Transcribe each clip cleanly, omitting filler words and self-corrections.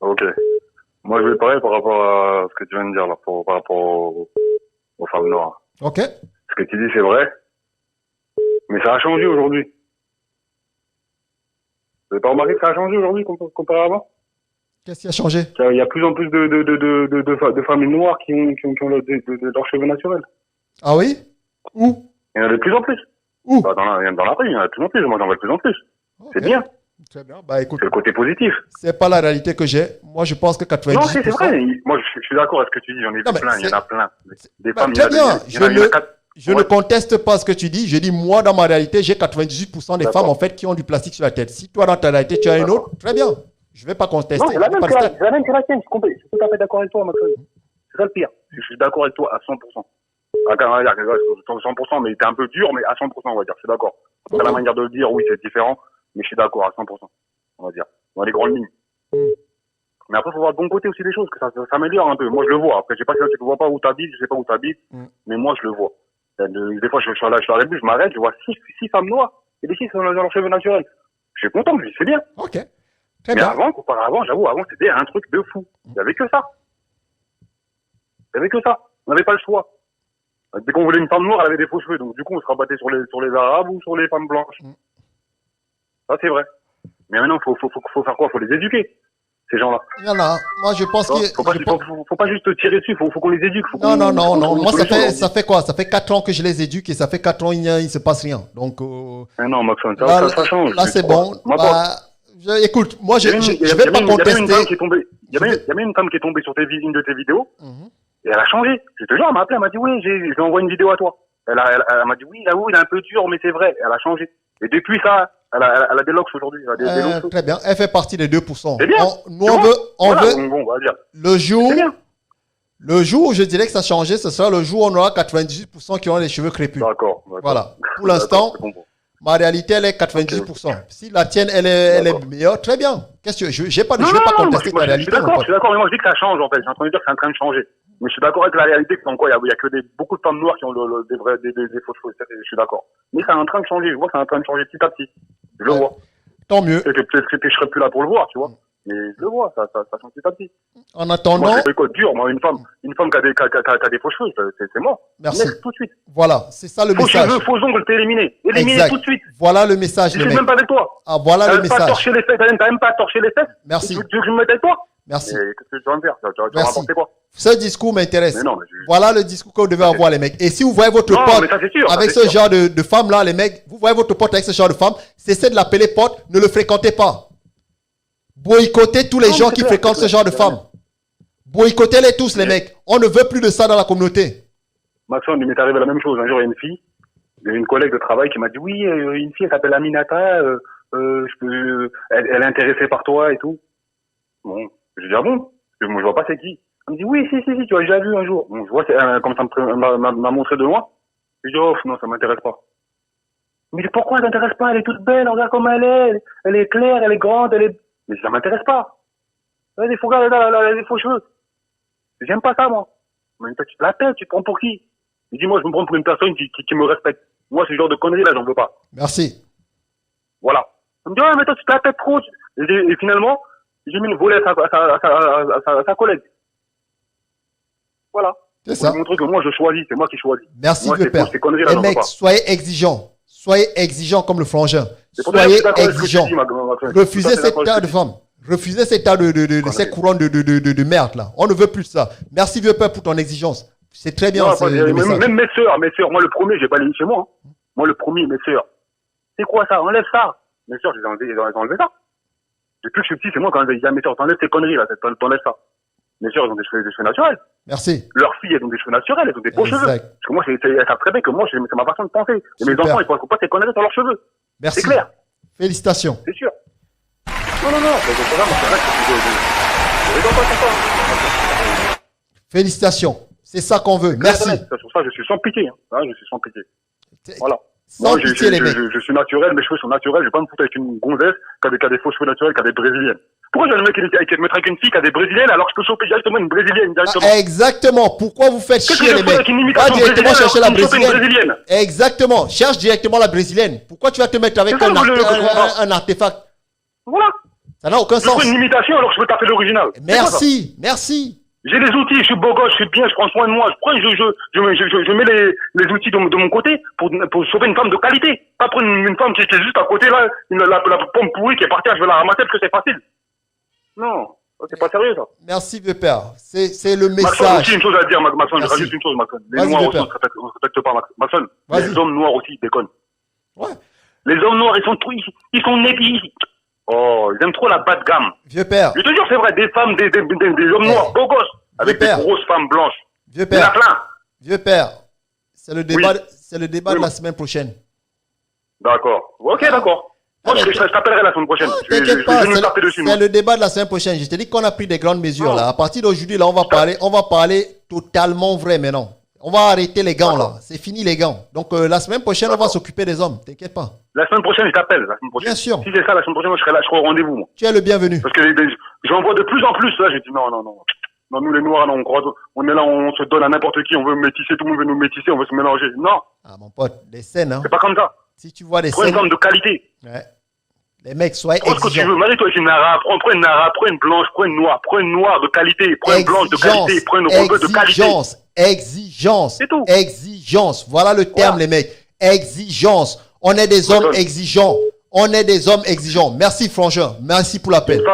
Ok. Moi, je vais parler par rapport à ce que tu viens de dire, là, par rapport aux femmes noires. Ok. Ce que tu dis, c'est vrai. Mais ça a changé aujourd'hui. Vous n'avez pas remarqué que ça a changé aujourd'hui comparé à avant? Qu'est-ce qui a changé? Il y a plus en plus de familles noires qui ont leurs cheveux naturels. Ah oui? Où? Il y en a de plus en plus. Où? Bah, dans la rue, il y en a de plus en plus. Moi, j'en vois de plus en plus. Ok. C'est bien. Très bien. Bah écoute, C'est le côté positif. c'est pas la réalité que j'ai. Moi, je pense que 90%. Non, c'est vrai. Moi, je suis d'accord avec ce que tu dis. J'en ai vu Non, mais plein. Il y en a plein. Des Bah, femmes, très bien. il y en a quatre. Je ne conteste pas ce que tu dis. Je dis, moi, dans ma réalité, j'ai 98% des D'accord. femmes, en fait, qui ont du plastique sur la tête. Si toi, dans ta réalité, tu as une autre, très bien. Je ne vais pas contester. Non, c'est la même Parce que- c'est la même que la tienne. Je suis tout à fait d'accord avec toi, Maxime. C'est ça le pire. Je suis d'accord avec toi à 100%. À 100%, mais t'es un peu dur, mais à 100%, on va dire. Je suis d'accord. Après, la manière de le dire, oui, c'est différent, mais je suis d'accord à 100%. On va dire. Dans les grandes lignes. Mais après, faut voir le bon côté aussi des choses, que ça s'améliore un peu. Moi, je le vois. Après, je sais pas si tu ne vois pas où t'habites, je sais pas où t'habites, mais moi, je le vois. Des fois, je suis à la rébus, je m'arrête, je vois six femmes noires, et des filles qui ont leurs cheveux naturels. Je suis content, je dis, c'est bien. Ok. Très Mais bien. avant, comparé à avant, j'avoue, avant, c'était un truc de fou. Il n'y avait que ça. Il n'y avait que ça. On n'avait pas le choix. Dès qu'on voulait une femme noire, elle avait des faux cheveux. Donc, du coup, on se rabattait sur les Arabes ou sur les femmes blanches. Ça, c'est vrai. Mais maintenant, faut faire quoi? Faut les éduquer, ces gens-là. Il y en a. Moi, je pense qu'il Faut pas juste tirer dessus, faut qu'on les éduque. Non. Moi, ça fait quoi? Ça fait 4 ans que je les éduque et ça fait 4 ans, il ne se passe rien. Donc, mais non, Maxime, ça change. là, c'est bon. Écoute, moi, je vais pas contester. Il y a même une femme qui est tombée sur une de tes vidéos, et elle a changé. Je te jure, elle m'a appelé, elle m'a dit, oui, je lui envoie une vidéo à toi. Elle m'a dit, oui, là, il est un peu dur, mais c'est vrai. Elle a changé. Et depuis ça, elle a des locks aujourd'hui. Elle a des locks. Très bien. Elle fait partie des 2%. C'est bien. On veut bon, on va dire. Le jour où je dirais que ça a changé, ce sera le jour où on aura 98% qui ont les cheveux crépus. D'accord. Voilà. Pour l'instant, ma réalité, elle est 98%. Okay. Si la tienne, elle est meilleure, très bien. Qu'est-ce que je vais pas contester ta réalité. Je suis d'accord, mais moi je dis que ça change en fait. J'ai entendu dire que c'est en train de changer. Mais je suis d'accord avec la réalité, comme quoi il y a que beaucoup de femmes noires qui ont des faux cheveux. Je suis d'accord. Mais c'est en train de changer. Je vois que c'est en train de changer petit à petit. Je le vois. Tant mieux. Peut-être que je serai plus là pour le voir, tu vois. Mais je le vois, ça change petit à petit. En attendant. Moi, c'est quoi dur, moi, une femme qui a des faux cheveux, c'est mort. Merci. Next, tout de suite. Voilà, c'est ça le message. Faux cheveux, faux ongles, t'es éliminé. Éliminé tout de suite. Voilà le message, je suis même pas avec toi. Ah, voilà le message. T'as même pas torché les fesses. Merci. Tu veux que je me mette avec toi? Merci. Qu'est-ce que tu vas me faire? Tu vas m'apporter quoi? Ce discours m'intéresse. Non, voilà le discours que vous devez avoir, les mecs. Et si vous voyez votre pote avec ce genre de femme-là, les mecs, vous voyez votre pote avec ce genre de femme, cessez de l'appeler pote, ne le fréquentez pas. Boycottez tous les gens qui fréquentent ce genre de femmes. Boycottez-les tous, les mecs. On ne veut plus de ça dans la communauté. Maxime, il m'est arrivé la même chose. Un jour, il y a une fille, il y a une collègue de travail qui m'a dit, oui, une fille, elle s'appelle Aminata, elle est intéressée par toi et tout. Bon, j'ai dit, ah bon? Parce que moi, je vois pas c'est qui. Elle me dit, oui, si, tu as déjà vu un jour. Bon, je vois, comme ça m'a montré de loin. J'ai dit, oh, non, ça m'intéresse pas. Mais pourquoi elle t'intéresse pas? Elle est toute belle, regarde comme elle est. Elle est claire, elle est grande, mais ça m'intéresse pas. Elle a des faux gars, elle a des faux cheveux. J'aime pas ça, moi. Mais la tête, tu te prends pour qui? Il dit, moi, je me prends pour une personne qui me respecte. Moi, ce genre de conneries, là, j'en veux pas. Merci. Voilà. Elle me dit, ouais, mais toi, tu te la tête trop. Et finalement, j'ai mis une volée à sa collègue. Voilà. C'est ça. Pour montrer que moi, je choisis. C'est moi qui choisis. Merci, moi, vieux père. Les mecs, soyez exigeants. Soyez exigeants comme le frangin. Soyez exigeants. Refusez cet tas de femmes. Refusez cet tas ces courants de merde là. On ne veut plus ça. Merci vieux père pour ton exigence. C'est très bien. Même mes sœurs, moi le premier, j'ai pas les mis chez moi. Hein. Moi le premier, mes sœurs. C'est quoi ça? Enlève ça. Mes sœurs, ils ont enlevé ça. Depuis que je suis petit, c'est moi quand je dis à mes sœurs, t'enlèves ces conneries là, t'enlèves ça. Mes sœurs, elles ont des cheveux naturels. Merci. Leurs filles, elles ont des cheveux naturels, elles ont des beaux cheveux. Parce que moi, elles savent très bien que moi, c'est ma façon de penser. Et mes enfants, ils ne font pas ces conneries sur leurs cheveux. Merci. C'est clair. Félicitations. C'est sûr. Non. Félicitations. C'est ça qu'on veut. Merci. C'est pour ça que je suis sans pitié. Je suis sans pitié. Voilà. Sans pitié, les mecs. Je suis naturel, mes cheveux sont naturels. Je vais pas me foutre avec une gonzesse qui a des faux cheveux naturels, qui a des brésiliennes. Pourquoi j'ai le mec qui me mettre avec une fille qui a des brésiliennes alors que je peux choper directement une brésilienne directement? Exactement. Pourquoi vous faites chier, les mecs? Pas directement chercher la brésilienne. Exactement. Cherche directement la brésilienne. Pourquoi tu vas te mettre avec un artefact? Voilà. Ça n'a aucun sens. Je fais une imitation alors que je veux taper l'original. Merci, merci. J'ai les outils, je suis beau gosse, je suis bien, je prends soin de moi. Je mets les outils de mon côté pour sauver une femme de qualité. Pas pour une femme qui est juste à côté là, la pomme pourrie qui est partie, je vais la ramasser parce que c'est facile. Non, c'est pas sérieux ça. Merci vieux père. C'est le message. Maxon, aussi une chose à dire, Maxon, je rajoute une chose, Maxon. Les noirs aussi, on ne respecte pas, Maxon. Les hommes noirs aussi, ils déconnent. Ouais. Les hommes noirs, ils sont nébis. Oh, ils aiment trop la bas de gamme. Vieux père. Je te jure, c'est vrai, des femmes, des hommes noirs, beaux gosses, avec des grosses femmes blanches. Vieux père. Il y en a plein. Vieux père. C'est le débat de la semaine prochaine. D'accord. Ok, d'accord. Moi, je t'appellerai la semaine prochaine. T'inquiète pas, c'est le débat de la semaine prochaine. Je te dis qu'on a pris des grandes mesures là. À partir d'aujourd'hui, là, on va parler totalement vrai maintenant. On va arrêter les gants là. C'est fini les gants. Donc la semaine prochaine, on va s'occuper des hommes. T'inquiète pas. La semaine prochaine, je t'appelle. Bien sûr. Si c'est ça, la semaine prochaine, moi, je serai là, je serai au rendez-vous. Moi. Tu es le bienvenu. Parce que j'en vois de plus en plus là. J'ai dit non. Non, nous les noirs, non, on est là, on se donne à n'importe qui. On veut métisser, tout le monde veut nous métisser, on veut se mélanger. Non. Ah mon pote, des scènes. Hein. C'est pas comme ça. Si tu vois des scènes. Prends une femme de qualité. Ouais. Les mecs, soyez exigeants. Prends ce que tu veux. Marie-toi avec une arabe. Prends une arabe, prends une blanche, prends une noire. Prends une noire de qualité. Prends une blanche de qualité. Prends une rebeu de qualité. Exigence. C'est tout. Exigence. Voilà le terme, les mecs. Exigence. On est des hommes exigeants. On est des hommes exigeants. Merci, Frangeur. Merci pour l'appel. Une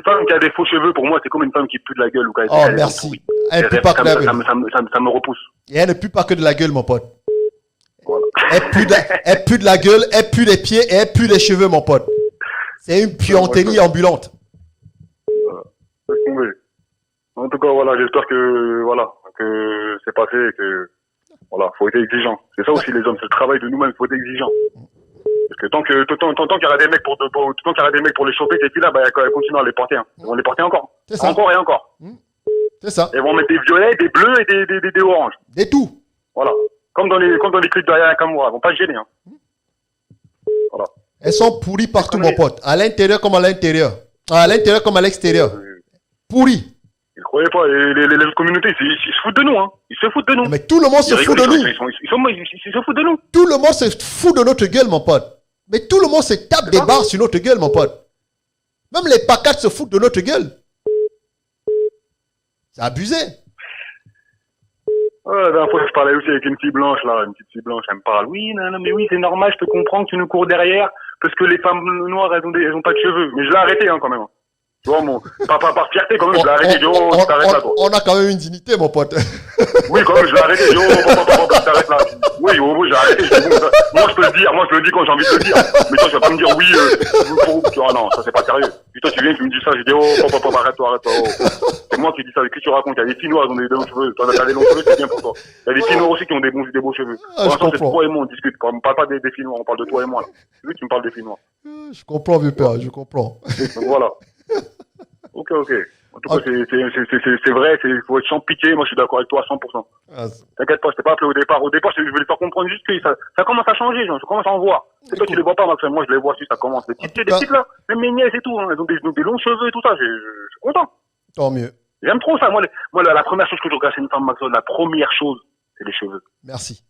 femme qui a des faux cheveux, pour moi, c'est comme une femme qui pue de la gueule. Ou qui a oh, merci. Elle ne pue pas que de la gueule. Ça me repousse. Et elle ne pue pas que de la gueule, mon pote. Voilà. Elle pue de la gueule, elle pue les pieds et elle pue les cheveux, mon pote. C'est une puanterie ambulante. Voilà. En tout cas, voilà, j'espère que c'est passé et que, voilà, faut être exigeant. C'est ça aussi, les hommes, c'est le travail de nous-mêmes, faut être exigeant. Parce que tant qu'il y aura des mecs pour les choper, ces filles-là, elles continuent à les porter, hein. Ils vont les porter encore. C'est ça. Encore et encore. C'est ça. Ils vont mettre des violets, des bleus et des oranges. Des tout. Voilà. Comme dans les clips d'Aya Nakamura. Ils vont pas se gêner, hein. Voilà. Elles sont pourries partout, mon pote. À l'intérieur comme à l'intérieur. À l'intérieur comme à l'extérieur. Pourries. Ils ne croyaient pas. Les autres communautés, ils se foutent de nous, hein. Ils se foutent de nous. Mais tout le monde se fout de nous. Ils se foutent de nous. Tout le monde se fout de notre gueule, mon pote. Mais tout le monde se tape des barres sur notre gueule, mon pote. Même les pacates se foutent de notre gueule. C'est abusé. La dernière fois, je parlais aussi avec une fille blanche, là. Une petite fille blanche, elle me parle. Oui, non, mais oui, c'est normal, je te comprends que tu nous cours derrière. Parce que les femmes noires, elles ont pas de cheveux. Mais je l'ai arrêté, hein, quand même. Tu vois, par fierté, quand même, je l'ai arrêté. Je t'arrête là, toi. On a quand même une dignité, mon pote. Oui, quand même, je l'ai arrêté. Je t'arrête là. Oui, j'ai arrêté. Moi, je peux le dis quand j'ai envie de le dire. Mais toi, tu vas pas me dire oui, tu vois, non, ça, c'est pas sérieux. Puis toi, tu viens, tu me dis ça, je dis, arrête-toi. C'est moi qui dis ça. Qu'est-ce que tu racontes? Il y a des filles noires, elles ont des longs cheveux. Toi, t'as des longs cheveux, c'est bien pour toi. Il y a des filles noires aussi qui ont des beaux cheveux. Pour l'instant, c'est toi et moi, on discute. On ne parle pas des filles noires, on parle de toi et moi, là. Tu me parles des filles noires. Je comprends, vieux père, je comprends. Donc, voilà. Ok. En tout cas, c'est vrai, il faut être sans pitié. Moi, je suis d'accord avec toi à 100%. T'inquiète pas, je t'ai pas appelé au départ. Au départ, je voulais faire comprendre juste que ça commence à changer, genre, je commence à en voir. C'est toi, tu les vois pas, Maxime. Moi, je les vois si ça commence. Des petites là, même mes nièces et tout, hein, elles ont des longs cheveux et tout ça. Je suis content. Tant mieux. J'aime trop ça. Moi, la première chose que je regarde chez une femme, Maxime, la première chose, c'est les cheveux. Merci.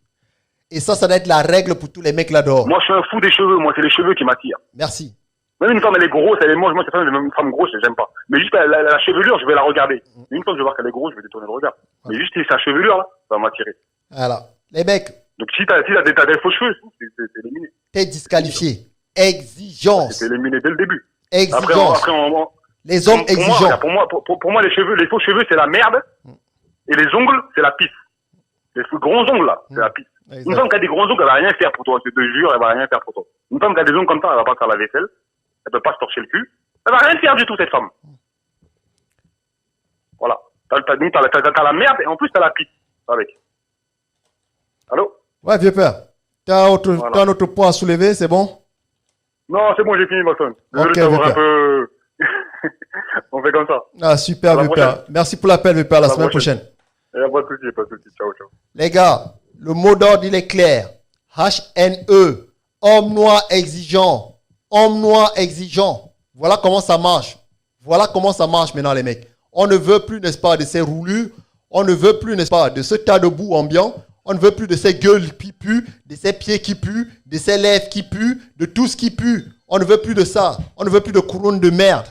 Et ça doit être la règle pour tous les mecs là dehors. Moi, je suis un fou des cheveux. Moi, c'est les cheveux qui m'attirent. Merci. Même une femme, elle est grosse, elle est moche. Moi, cette femme, une femme grosse, j'aime pas. Mais juste la chevelure, je vais la regarder. Une fois que je vais voir qu'elle est grosse, je vais détourner le regard. Mais juste sa chevelure, là, ça va m'attirer. Voilà. Les mecs. Donc, si t'as des faux cheveux, c'est éliminé. T'es disqualifié. Exigence. C'est éliminé dès le début. Exigence. Après, les hommes exigeants. Pour moi, les faux cheveux, c'est la merde. Et les ongles, c'est la pisse. Les gros ongles, là, c'est la pisse. Exact. Une femme qui a des gros ongles, elle va rien faire pour toi. Je te jure, elle va rien faire pour toi. Une femme qui a des ongles comme ça, elle va pas faire la vaisselle. Elle peut pas se torcher le cul. Elle va rien faire du tout, cette femme. Voilà. Donc, t'as la merde et en plus, t'as la pisse. Avec. Allô? Ouais, vieux père. T'as un autre point à soulever, c'est bon? Non, c'est bon, j'ai fini, ma sonne. Ok, un peu... On fait comme ça. Ah, super, vieux père. Merci pour l'appel, vieux père. La semaine prochaine. Pas de soucis. Ciao. Les gars, le mot d'ordre, il est clair. HNE. Homme noir exigeant. Homme noir exigeant. Voilà comment ça marche. Voilà comment ça marche maintenant, les mecs. On ne veut plus, n'est-ce pas, de ces roulures. On ne veut plus, n'est-ce pas, de ce tas de boue ambiant. On ne veut plus de ces gueules qui puent, de ces pieds qui puent, de ces lèvres qui puent, de tout ce qui pue. On ne veut plus de ça. On ne veut plus de couronne de merde.